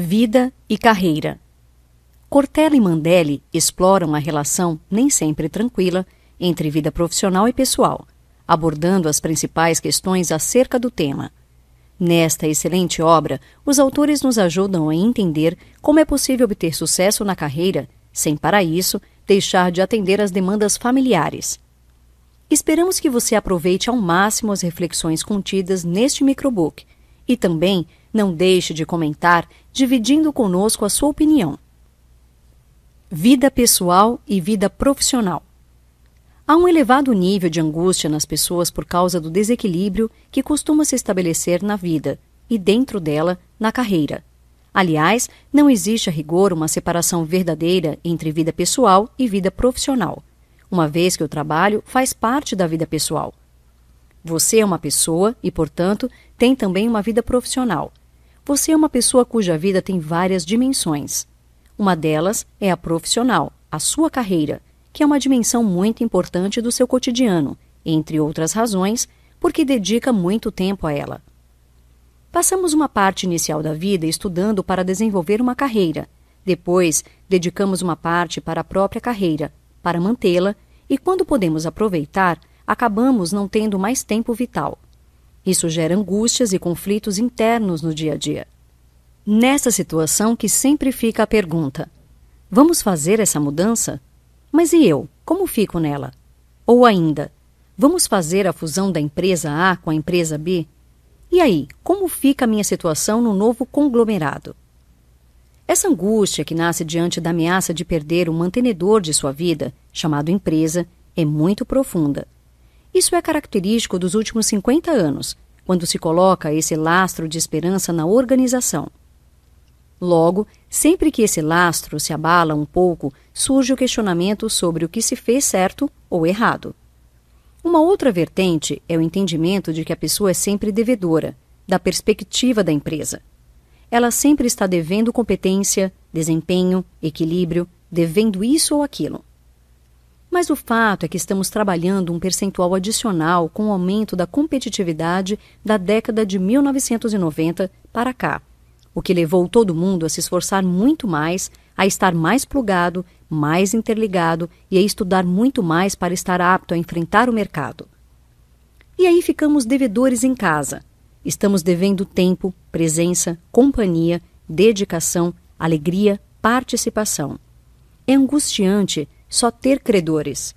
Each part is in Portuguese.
Vida e carreira. Cortella e Mandelli exploram a relação, nem sempre tranquila, entre vida profissional e pessoal, abordando as principais questões acerca do tema. Nesta excelente obra, os autores nos ajudam a entender como é possível obter sucesso na carreira sem, para isso, deixar de atender às demandas familiares. Esperamos que você aproveite ao máximo as reflexões contidas neste microbook e também não deixe de comentar, dividindo conosco a sua opinião. Vida pessoal e vida profissional. Há um elevado nível de angústia nas pessoas por causa do desequilíbrio que costuma se estabelecer na vida e, dentro dela, na carreira. Aliás, não existe a rigor uma separação verdadeira entre vida pessoal e vida profissional, uma vez que o trabalho faz parte da vida pessoal. Você é uma pessoa e, portanto, tem também uma vida profissional. Você é uma pessoa cuja vida tem várias dimensões. Uma delas é a profissional, a sua carreira, que é uma dimensão muito importante do seu cotidiano, entre outras razões, porque dedica muito tempo a ela. Passamos uma parte inicial da vida estudando para desenvolver uma carreira. Depois, dedicamos uma parte para a própria carreira, para mantê-la, e quando podemos aproveitar, acabamos não tendo mais tempo vital. Isso gera angústias e conflitos internos no dia a dia. Nessa situação que sempre fica a pergunta: vamos fazer essa mudança? Mas e eu? Como fico nela? Ou ainda, vamos fazer a fusão da empresa A com a empresa B? E aí, como fica a minha situação no novo conglomerado? Essa angústia que nasce diante da ameaça de perder o mantenedor de sua vida, chamado empresa, é muito profunda. Isso é característico dos últimos 50 anos, quando se coloca esse lastro de esperança na organização. Logo, sempre que esse lastro se abala um pouco, surge o questionamento sobre o que se fez certo ou errado. Uma outra vertente é o entendimento de que a pessoa é sempre devedora, da perspectiva da empresa. Ela sempre está devendo competência, desempenho, equilíbrio, devendo isso ou aquilo. Mas o fato é que estamos trabalhando um percentual adicional com o aumento da competitividade da década de 1990 para cá, o que levou todo mundo a se esforçar muito mais, a estar mais plugado, mais interligado e a estudar muito mais para estar apto a enfrentar o mercado. E aí ficamos devedores em casa. Estamos devendo tempo, presença, companhia, dedicação, alegria, participação. É angustiante só ter credores.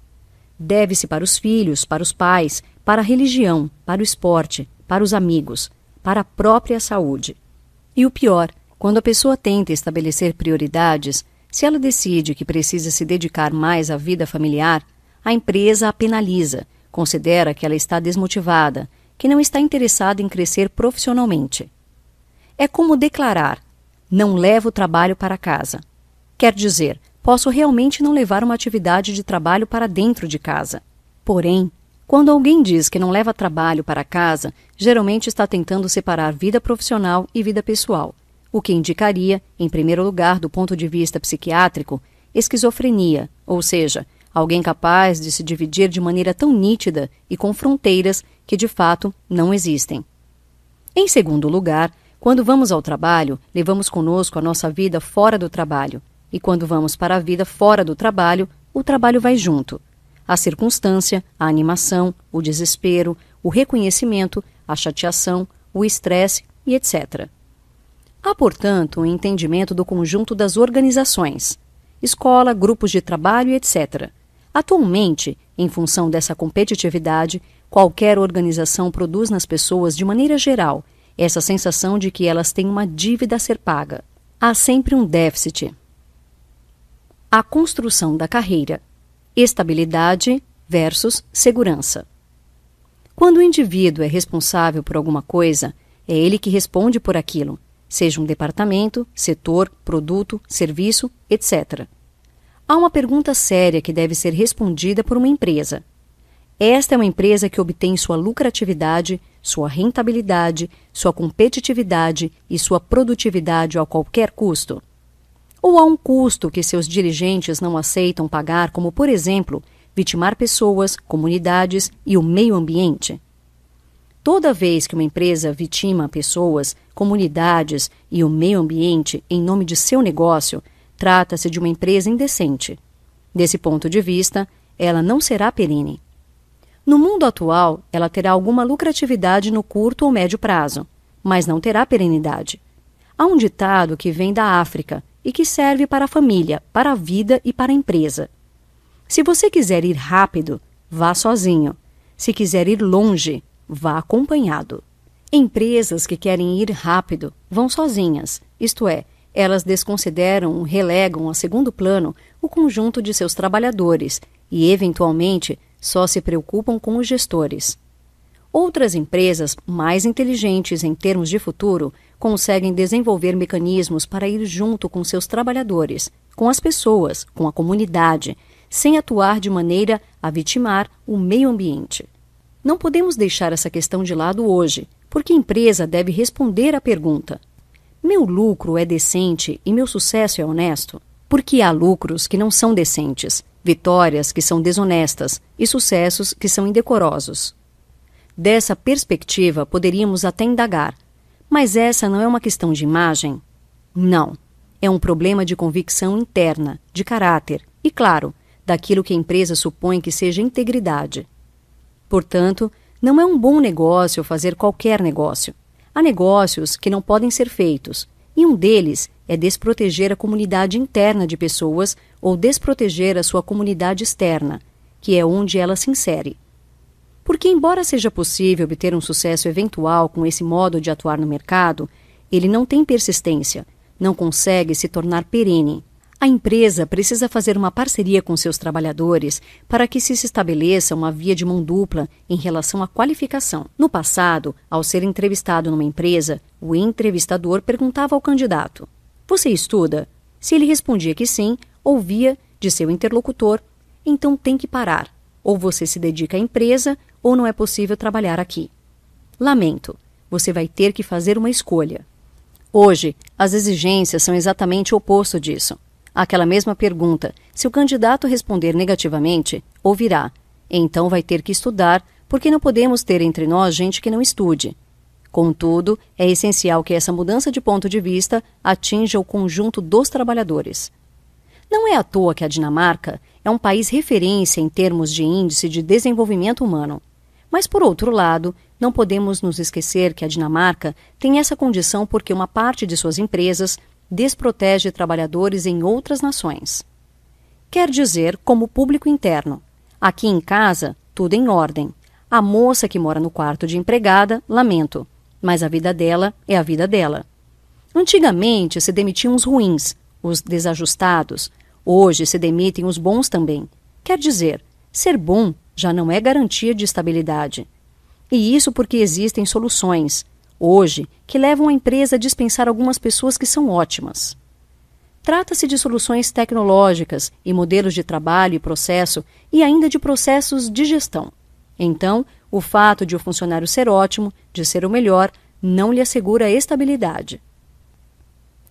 Deve-se para os filhos, para os pais, para a religião, para o esporte, para os amigos, para a própria saúde. E o pior, quando a pessoa tenta estabelecer prioridades, se ela decide que precisa se dedicar mais à vida familiar, a empresa a penaliza, considera que ela está desmotivada, que não está interessada em crescer profissionalmente. É como declarar: não levo trabalho para casa. Quer dizer, posso realmente não levar uma atividade de trabalho para dentro de casa. Porém, quando alguém diz que não leva trabalho para casa, geralmente está tentando separar vida profissional e vida pessoal, o que indicaria, em primeiro lugar, do ponto de vista psiquiátrico, esquizofrenia, ou seja, alguém capaz de se dividir de maneira tão nítida e com fronteiras que, de fato, não existem. Em segundo lugar, quando vamos ao trabalho, levamos conosco a nossa vida fora do trabalho, e quando vamos para a vida fora do trabalho, o trabalho vai junto. A circunstância, a animação, o desespero, o reconhecimento, a chateação, o estresse e etc. Há, portanto, um entendimento do conjunto das organizações, escola, grupos de trabalho e etc. Atualmente, em função dessa competitividade, qualquer organização produz nas pessoas, de maneira geral, essa sensação de que elas têm uma dívida a ser paga. Há sempre um déficit. A construção da carreira. Estabilidade versus segurança. Quando o indivíduo é responsável por alguma coisa, é ele que responde por aquilo, seja um departamento, setor, produto, serviço, etc. Há uma pergunta séria que deve ser respondida por uma empresa. Esta é uma empresa que obtém sua lucratividade, sua rentabilidade, sua competitividade e sua produtividade a qualquer custo? Ou há um custo que seus dirigentes não aceitam pagar, como, por exemplo, vitimar pessoas, comunidades e o meio ambiente? Toda vez que uma empresa vitima pessoas, comunidades e o meio ambiente em nome de seu negócio, trata-se de uma empresa indecente. Desse ponto de vista, ela não será perene. No mundo atual, ela terá alguma lucratividade no curto ou médio prazo, mas não terá perenidade. Há um ditado que vem da África e que serve para a família, para a vida e para a empresa. Se você quiser ir rápido, vá sozinho. Se quiser ir longe, vá acompanhado. Empresas que querem ir rápido vão sozinhas, isto é, elas desconsideram, relegam a segundo plano o conjunto de seus trabalhadores e, eventualmente, só se preocupam com os gestores. Outras empresas, mais inteligentes em termos de futuro, conseguem desenvolver mecanismos para ir junto com seus trabalhadores, com as pessoas, com a comunidade, sem atuar de maneira a vitimar o meio ambiente. Não podemos deixar essa questão de lado hoje, porque a empresa deve responder à pergunta: meu lucro é decente e meu sucesso é honesto? Porque há lucros que não são decentes, vitórias que são desonestas e sucessos que são indecorosos. Dessa perspectiva, poderíamos até indagar: mas essa não é uma questão de imagem? Não. É um problema de convicção interna, de caráter e, claro, daquilo que a empresa supõe que seja integridade. Portanto, não é um bom negócio fazer qualquer negócio. Há negócios que não podem ser feitos, e um deles é desproteger a comunidade interna de pessoas ou desproteger a sua comunidade externa, que é onde ela se insere. Porque, embora seja possível obter um sucesso eventual com esse modo de atuar no mercado, ele não tem persistência, não consegue se tornar perene. A empresa precisa fazer uma parceria com seus trabalhadores para que se estabeleça uma via de mão dupla em relação à qualificação. No passado, ao ser entrevistado numa empresa, o entrevistador perguntava ao candidato: você estuda? Se ele respondia que sim, ouvia de seu interlocutor: então tem que parar. Ou você se dedica à empresa, ou não é possível trabalhar aqui. Lamento, você vai ter que fazer uma escolha. Hoje, as exigências são exatamente o oposto disso. Aquela mesma pergunta, se o candidato responder negativamente, ouvirá: então vai ter que estudar, porque não podemos ter entre nós gente que não estude. Contudo, é essencial que essa mudança de ponto de vista atinja o conjunto dos trabalhadores. Não é à toa que a Dinamarca é um país referência em termos de índice de desenvolvimento humano. Mas, por outro lado, não podemos nos esquecer que a Dinamarca tem essa condição porque uma parte de suas empresas desprotege trabalhadores em outras nações. Quer dizer, como público interno. Aqui em casa, tudo em ordem. A moça que mora no quarto de empregada, lamento, mas a vida dela é a vida dela. Antigamente se demitiam os ruins, os desajustados. Hoje se demitem os bons também. Quer dizer, ser bom já não é garantia de estabilidade. E isso porque existem soluções, hoje, que levam a empresa a dispensar algumas pessoas que são ótimas. Trata-se de soluções tecnológicas e modelos de trabalho e processo e ainda de processos de gestão. Então, o fato de o funcionário ser ótimo, de ser o melhor, não lhe assegura a estabilidade.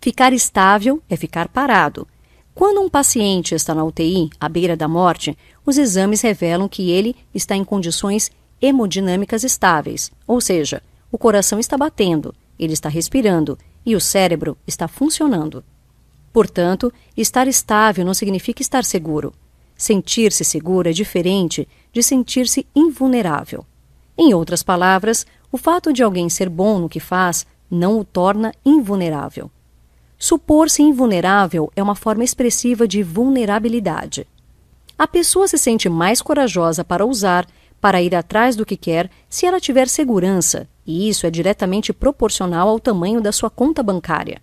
Ficar estável é ficar parado. Quando um paciente está na UTI, à beira da morte, os exames revelam que ele está em condições hemodinâmicas estáveis, ou seja, o coração está batendo, ele está respirando e o cérebro está funcionando. Portanto, estar estável não significa estar seguro. Sentir-se seguro é diferente de sentir-se invulnerável. Em outras palavras, o fato de alguém ser bom no que faz não o torna invulnerável. Supor-se invulnerável é uma forma expressiva de vulnerabilidade. A pessoa se sente mais corajosa para ousar, para ir atrás do que quer, se ela tiver segurança, e isso é diretamente proporcional ao tamanho da sua conta bancária.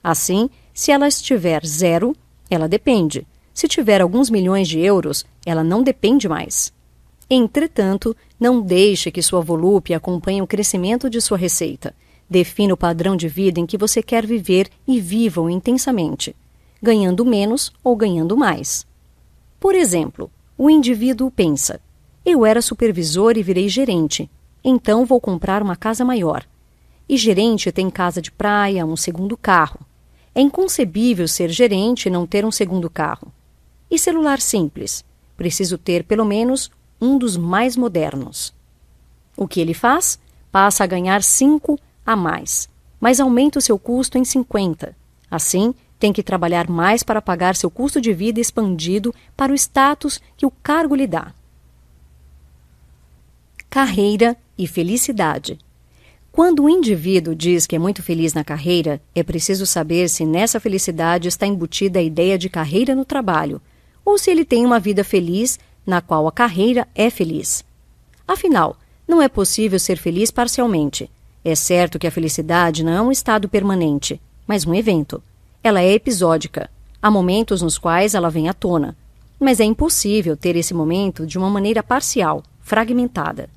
Assim, se ela estiver zero, ela depende. Se tiver alguns milhões de euros, ela não depende mais. Entretanto, não deixe que sua volúpia acompanhe o crescimento de sua receita. Defina o padrão de vida em que você quer viver e viva-o intensamente, ganhando menos ou ganhando mais. Por exemplo, o indivíduo pensa: eu era supervisor e virei gerente, então vou comprar uma casa maior. E gerente tem casa de praia, um segundo carro. É inconcebível ser gerente e não ter um segundo carro. E celular simples? Preciso ter pelo menos um dos mais modernos. O que ele faz? passa a ganhar 5 a mais, mas aumenta o seu custo em 50. Assim, tem que trabalhar mais para pagar seu custo de vida expandido para o status que o cargo lhe dá. Carreira e felicidade. Quando o indivíduo diz que é muito feliz na carreira, é preciso saber se nessa felicidade está embutida a ideia de carreira no trabalho, ou se ele tem uma vida feliz na qual a carreira é feliz. Afinal, não é possível ser feliz parcialmente. É certo que a felicidade não é um estado permanente, mas um evento. Ela é episódica. Há momentos nos quais ela vem à tona. Mas é impossível ter esse momento de uma maneira parcial, fragmentada.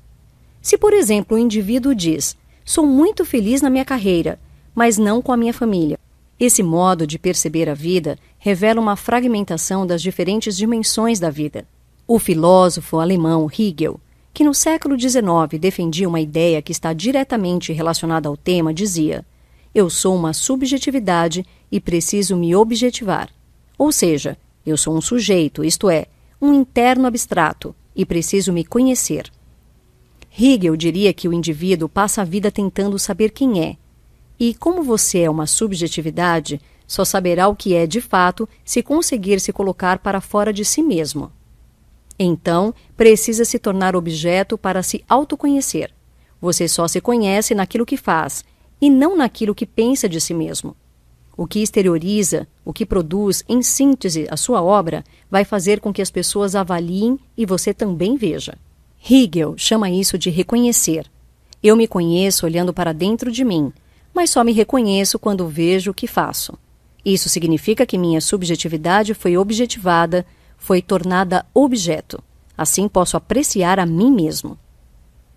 Se, por exemplo, o indivíduo diz: sou muito feliz na minha carreira, mas não com a minha família. Esse modo de perceber a vida revela uma fragmentação das diferentes dimensões da vida. O filósofo alemão Hegel, que no século XIX defendia uma ideia que está diretamente relacionada ao tema, dizia: eu sou uma subjetividade e preciso me objetivar. Ou seja, eu sou um sujeito, isto é, um interno abstrato, e preciso me conhecer. Hegel diria que o indivíduo passa a vida tentando saber quem é. E como você é uma subjetividade, só saberá o que é de fato se conseguir se colocar para fora de si mesmo. Então, precisa se tornar objeto para se autoconhecer. Você só se conhece naquilo que faz, e não naquilo que pensa de si mesmo. O que exterioriza, o que produz, em síntese, a sua obra, vai fazer com que as pessoas avaliem e você também veja. Hegel chama isso de reconhecer. Eu me conheço olhando para dentro de mim, mas só me reconheço quando vejo o que faço. Isso significa que minha subjetividade foi objetivada, foi tornada objeto. Assim posso apreciar a mim mesmo.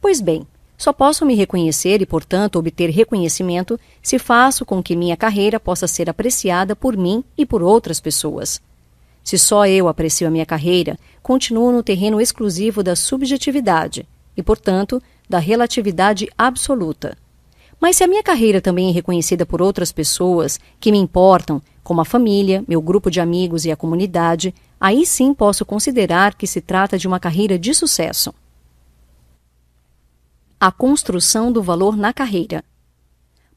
Pois bem, só posso me reconhecer e, portanto, obter reconhecimento se faço com que minha carreira possa ser apreciada por mim e por outras pessoas. Se só eu aprecio a minha carreira, continuo no terreno exclusivo da subjetividade e, portanto, da relatividade absoluta. Mas se a minha carreira também é reconhecida por outras pessoas que me importam, como a família, meu grupo de amigos e a comunidade, aí sim posso considerar que se trata de uma carreira de sucesso. A construção do valor na carreira.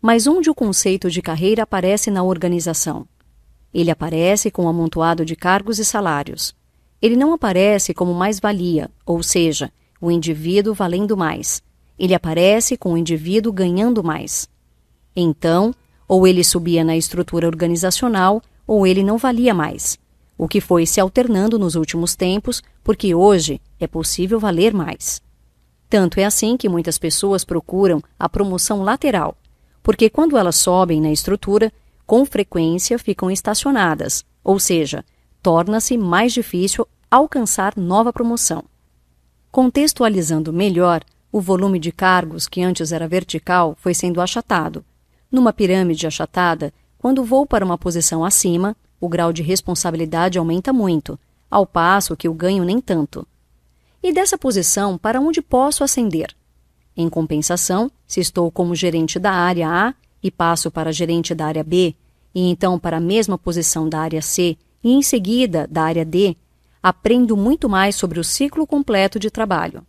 Mas onde o conceito de carreira aparece na organização? Ele aparece com um amontoado de cargos e salários. Ele não aparece como mais-valia, ou seja, o indivíduo valendo mais. Ele aparece com o indivíduo ganhando mais. Então, ou ele subia na estrutura organizacional, ou ele não valia mais, o que foi se alternando nos últimos tempos, porque hoje é possível valer mais. Tanto é assim que muitas pessoas procuram a promoção lateral, porque quando elas sobem na estrutura, com frequência ficam estacionadas, ou seja, torna-se mais difícil alcançar nova promoção. Contextualizando melhor, o volume de cargos que antes era vertical foi sendo achatado. Numa pirâmide achatada, quando vou para uma posição acima, o grau de responsabilidade aumenta muito, ao passo que o ganho nem tanto. E dessa posição, para onde posso ascender? Em compensação, se estou como gerente da área A e passo para gerente da área B, e então para a mesma posição da área C, e em seguida da área D, aprendo muito mais sobre o ciclo completo de trabalho.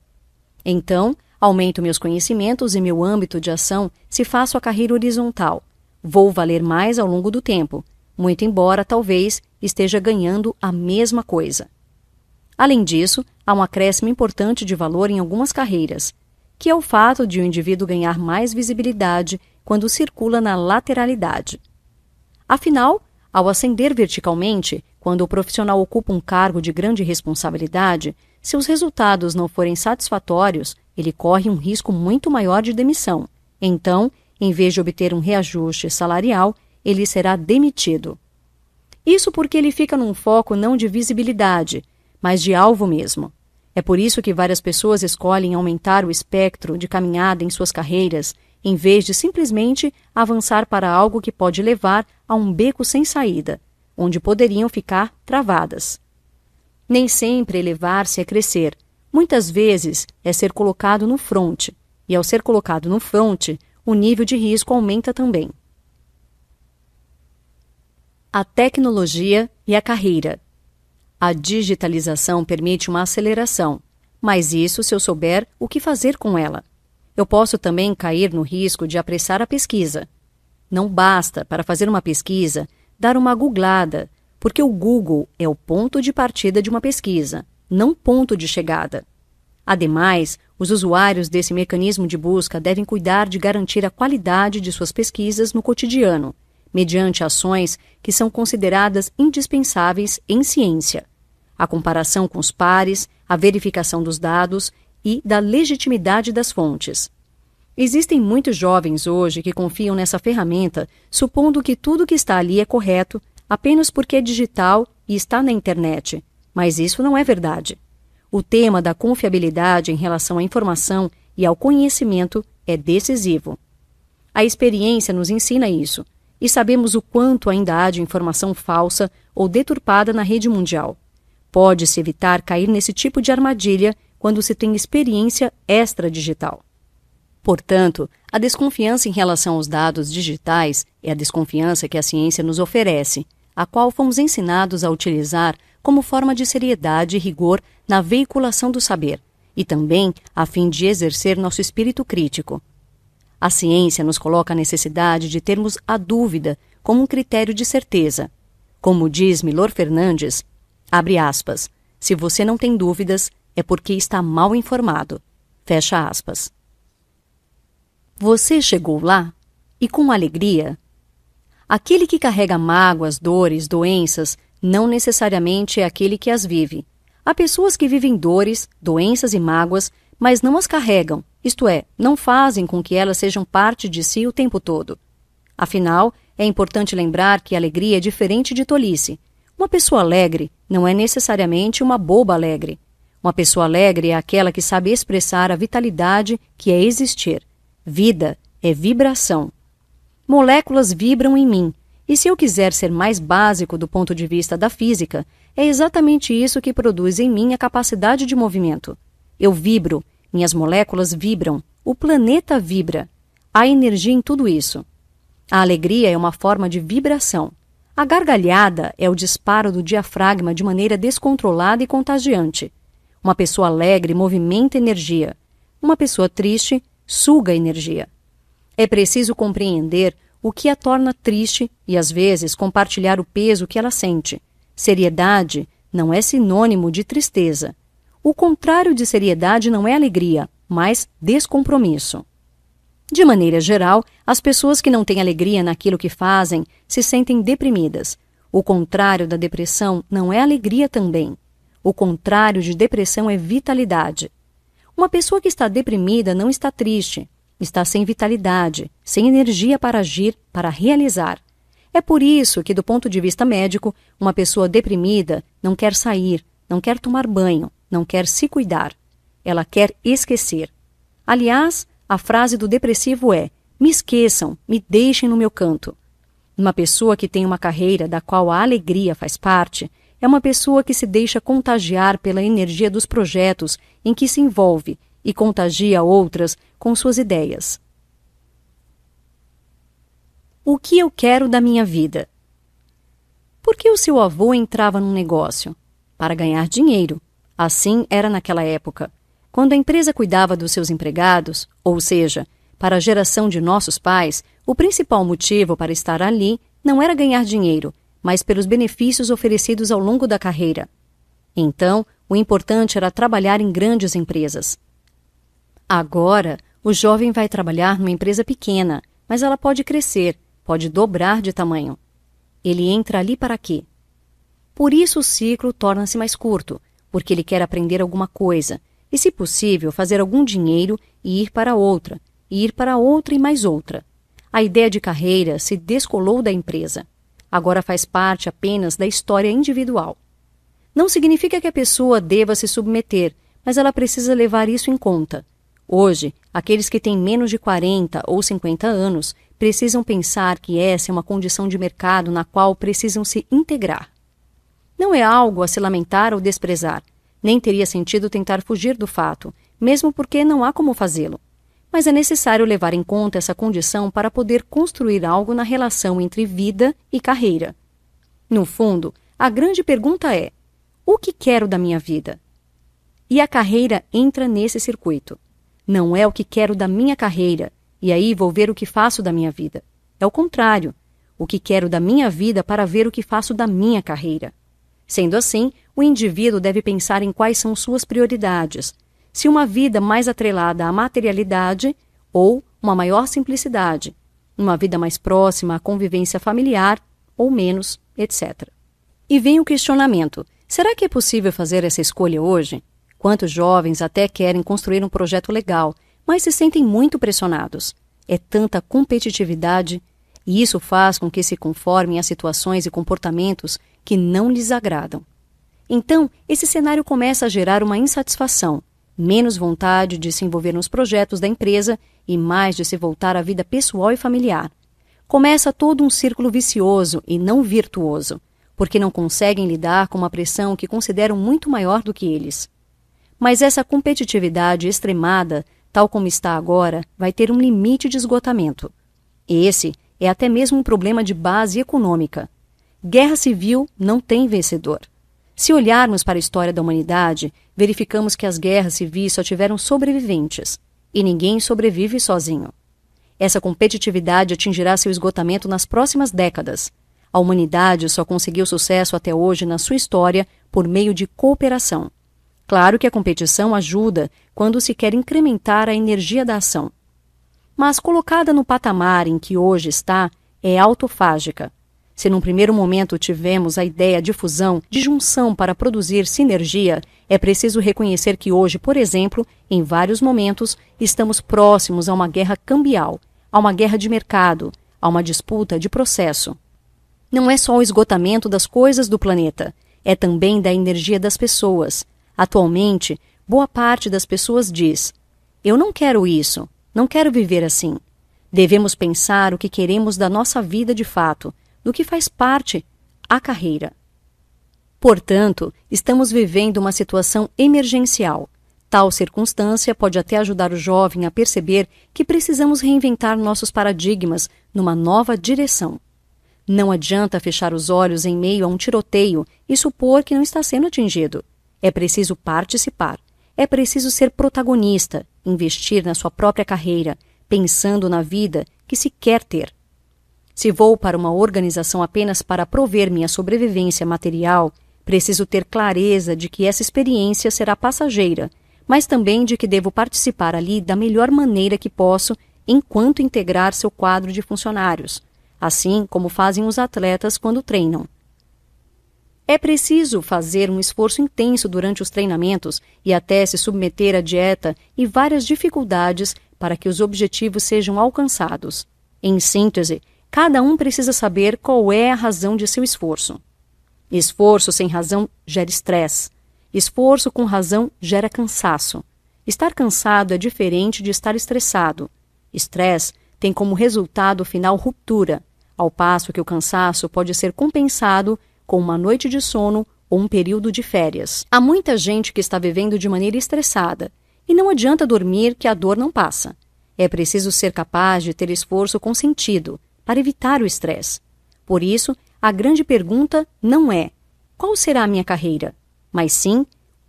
Então, aumento meus conhecimentos e meu âmbito de ação se faço a carreira horizontal. Vou valer mais ao longo do tempo, muito embora, talvez, esteja ganhando a mesma coisa. Além disso, há um acréscimo importante de valor em algumas carreiras, que é o fato de o indivíduo ganhar mais visibilidade quando circula na lateralidade. Afinal, ao ascender verticalmente, quando o profissional ocupa um cargo de grande responsabilidade, se os resultados não forem satisfatórios, ele corre um risco muito maior de demissão. Então, em vez de obter um reajuste salarial, ele será demitido. Isso porque ele fica num foco não de visibilidade, mas de alvo mesmo. É por isso que várias pessoas escolhem aumentar o espectro de caminhada em suas carreiras, em vez de simplesmente avançar para algo que pode levar a um beco sem saída, onde poderiam ficar travadas. Nem sempre elevar-se é crescer. Muitas vezes é ser colocado no fronte, e ao ser colocado no fronte, o nível de risco aumenta também. A tecnologia e a carreira. A digitalização permite uma aceleração, mas isso se eu souber o que fazer com ela. Eu posso também cair no risco de apressar a pesquisa. Não basta, para fazer uma pesquisa, dar uma googlada, porque o Google é o ponto de partida de uma pesquisa, não ponto de chegada. Ademais, os usuários desse mecanismo de busca devem cuidar de garantir a qualidade de suas pesquisas no cotidiano, mediante ações que são consideradas indispensáveis em ciência: a comparação com os pares, a verificação dos dados e da legitimidade das fontes. Existem muitos jovens hoje que confiam nessa ferramenta, supondo que tudo que está ali é correto, apenas porque é digital e está na internet, mas isso não é verdade. O tema da confiabilidade em relação à informação e ao conhecimento é decisivo. A experiência nos ensina isso, e sabemos o quanto ainda há de informação falsa ou deturpada na rede mundial. Pode-se evitar cair nesse tipo de armadilha quando se tem experiência extradigital. Portanto, a desconfiança em relação aos dados digitais é a desconfiança que a ciência nos oferece, a qual fomos ensinados a utilizar como forma de seriedade e rigor na veiculação do saber, e também a fim de exercer nosso espírito crítico. A ciência nos coloca a necessidade de termos a dúvida como um critério de certeza. Como diz Milor Fernandes, abre aspas, se você não tem dúvidas, é porque está mal informado. Fecha aspas. Você chegou lá? E com alegria? Aquele que carrega mágoas, dores, doenças, não necessariamente é aquele que as vive. Há pessoas que vivem dores, doenças e mágoas, mas não as carregam, isto é, não fazem com que elas sejam parte de si o tempo todo. Afinal, é importante lembrar que a alegria é diferente de tolice. Uma pessoa alegre não é necessariamente uma boba alegre. Uma pessoa alegre é aquela que sabe expressar a vitalidade que é existir. Vida é vibração. Moléculas vibram em mim, e se eu quiser ser mais básico do ponto de vista da física, é exatamente isso que produz em mim a capacidade de movimento. Eu vibro, minhas moléculas vibram, o planeta vibra. Há energia em tudo isso. A alegria é uma forma de vibração. A gargalhada é o disparo do diafragma de maneira descontrolada e contagiante. Uma pessoa alegre movimenta energia. Uma pessoa triste suga energia. É preciso compreender o que a torna triste e, às vezes, compartilhar o peso que ela sente. Seriedade não é sinônimo de tristeza. O contrário de seriedade não é alegria, mas descompromisso. De maneira geral, as pessoas que não têm alegria naquilo que fazem se sentem deprimidas. O contrário da depressão não é alegria também. O contrário de depressão é vitalidade. Uma pessoa que está deprimida não está triste, está sem vitalidade, sem energia para agir, para realizar. É por isso que, do ponto de vista médico, uma pessoa deprimida não quer sair, não quer tomar banho, não quer se cuidar. Ela quer esquecer. Aliás, a frase do depressivo é: me esqueçam, me deixem no meu canto. Uma pessoa que tem uma carreira da qual a alegria faz parte é uma pessoa que se deixa contagiar pela energia dos projetos em que se envolve e contagia outras com suas ideias. O que eu quero da minha vida? Por que o seu avô entrava num negócio? Para ganhar dinheiro. Assim era naquela época. Quando a empresa cuidava dos seus empregados, ou seja, para a geração de nossos pais, o principal motivo para estar ali não era ganhar dinheiro, mas pelos benefícios oferecidos ao longo da carreira. Então, o importante era trabalhar em grandes empresas. Agora, o jovem vai trabalhar numa empresa pequena, mas ela pode crescer, pode dobrar de tamanho. Ele entra ali para quê? Por isso o ciclo torna-se mais curto, porque ele quer aprender alguma coisa, e, se possível, fazer algum dinheiro e ir para outra e mais outra. A ideia de carreira se descolou da empresa. Agora faz parte apenas da história individual. Não significa que a pessoa deva se submeter, mas ela precisa levar isso em conta. Hoje, aqueles que têm menos de 40 ou 50 anos precisam pensar que essa é uma condição de mercado na qual precisam se integrar. Não é algo a se lamentar ou desprezar. Nem teria sentido tentar fugir do fato, mesmo porque não há como fazê-lo. Mas é necessário levar em conta essa condição para poder construir algo na relação entre vida e carreira. No fundo, a grande pergunta é: o que quero da minha vida? E a carreira entra nesse circuito. Não é o que quero da minha carreira, e aí vou ver o que faço da minha vida. É o contrário. O que quero da minha vida para ver o que faço da minha carreira. Sendo assim, o indivíduo deve pensar em quais são suas prioridades. Se uma vida mais atrelada à materialidade ou uma maior simplicidade, uma vida mais próxima à convivência familiar ou menos, etc. E vem o questionamento: será que é possível fazer essa escolha hoje? Quantos jovens até querem construir um projeto legal, mas se sentem muito pressionados? É tanta competitividade, e isso faz com que se conformem a situações e comportamentos que não lhes agradam. Então, esse cenário começa a gerar uma insatisfação, menos vontade de se envolver nos projetos da empresa e mais de se voltar à vida pessoal e familiar. Começa todo um círculo vicioso e não virtuoso, porque não conseguem lidar com uma pressão que consideram muito maior do que eles. Mas essa competitividade extremada, tal como está agora, vai ter um limite de esgotamento. Esse é até mesmo um problema de base econômica. Guerra civil não tem vencedor. Se olharmos para a história da humanidade, verificamos que as guerras civis só tiveram sobreviventes, e ninguém sobrevive sozinho. Essa competitividade atingirá seu esgotamento nas próximas décadas. A humanidade só conseguiu sucesso até hoje na sua história por meio de cooperação. Claro que a competição ajuda quando se quer incrementar a energia da ação. Mas colocada no patamar em que hoje está, é autofágica. Se num primeiro momento tivemos a ideia de fusão, de junção para produzir sinergia, é preciso reconhecer que hoje, por exemplo, em vários momentos, estamos próximos a uma guerra cambial, a uma guerra de mercado, a uma disputa de processo. Não é só o esgotamento das coisas do planeta, é também da energia das pessoas. Atualmente, boa parte das pessoas diz: eu não quero isso, não quero viver assim. Devemos pensar o que queremos da nossa vida de fato, do que faz parte a carreira. Portanto, estamos vivendo uma situação emergencial. Tal circunstância pode até ajudar o jovem a perceber que precisamos reinventar nossos paradigmas numa nova direção. Não adianta fechar os olhos em meio a um tiroteio e supor que não está sendo atingido. É preciso participar. É preciso ser protagonista, investir na sua própria carreira, pensando na vida que se quer ter. Se vou para uma organização apenas para prover minha sobrevivência material, preciso ter clareza de que essa experiência será passageira, mas também de que devo participar ali da melhor maneira que posso enquanto integrar seu quadro de funcionários, assim como fazem os atletas quando treinam. É preciso fazer um esforço intenso durante os treinamentos e até se submeter à dieta e várias dificuldades para que os objetivos sejam alcançados. Em síntese, cada um precisa saber qual é a razão de seu esforço. Esforço sem razão gera estresse. Esforço com razão gera cansaço. Estar cansado é diferente de estar estressado. Estresse tem como resultado final ruptura, ao passo que o cansaço pode ser compensado com uma noite de sono ou um período de férias. Há muita gente que está vivendo de maneira estressada, e não adianta dormir que a dor não passa. É preciso ser capaz de ter esforço com sentido, para evitar o estresse. Por isso, a grande pergunta não é qual será a minha carreira, mas sim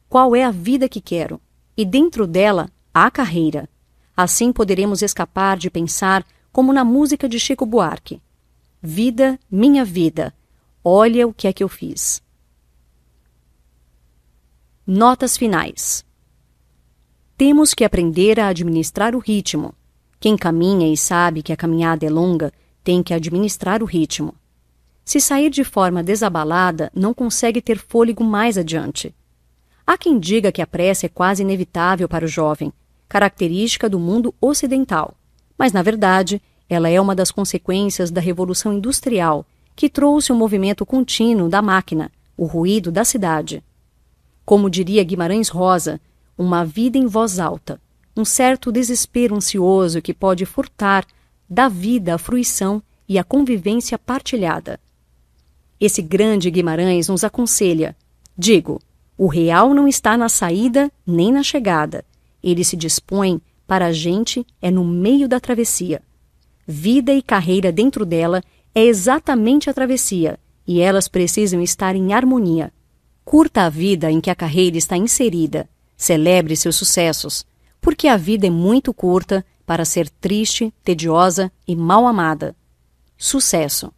qual é a vida que quero, e dentro dela, a carreira. Assim poderemos escapar de pensar como na música de Chico Buarque: vida, minha vida, olha o que é que eu fiz. Notas finais. Temos que aprender a administrar o ritmo. Quem caminha e sabe que a caminhada é longa, tem que administrar o ritmo. Se sair de forma desabalada, não consegue ter fôlego mais adiante. Há quem diga que a pressa é quase inevitável para o jovem, característica do mundo ocidental. Mas, na verdade, ela é uma das consequências da Revolução Industrial, que trouxe o movimento contínuo da máquina, o ruído da cidade. Como diria Guimarães Rosa, uma vida em voz alta, um certo desespero ansioso que pode furtar da vida a fruição e a convivência partilhada. Esse grande Guimarães nos aconselha: digo, o real não está na saída nem na chegada. Ele se dispõe para a gente é no meio da travessia. Vida e carreira dentro dela é exatamente a travessia, e elas precisam estar em harmonia. Curta a vida em que a carreira está inserida. Celebre seus sucessos. Porque a vida é muito curta para ser triste, tediosa e mal amada. Sucesso!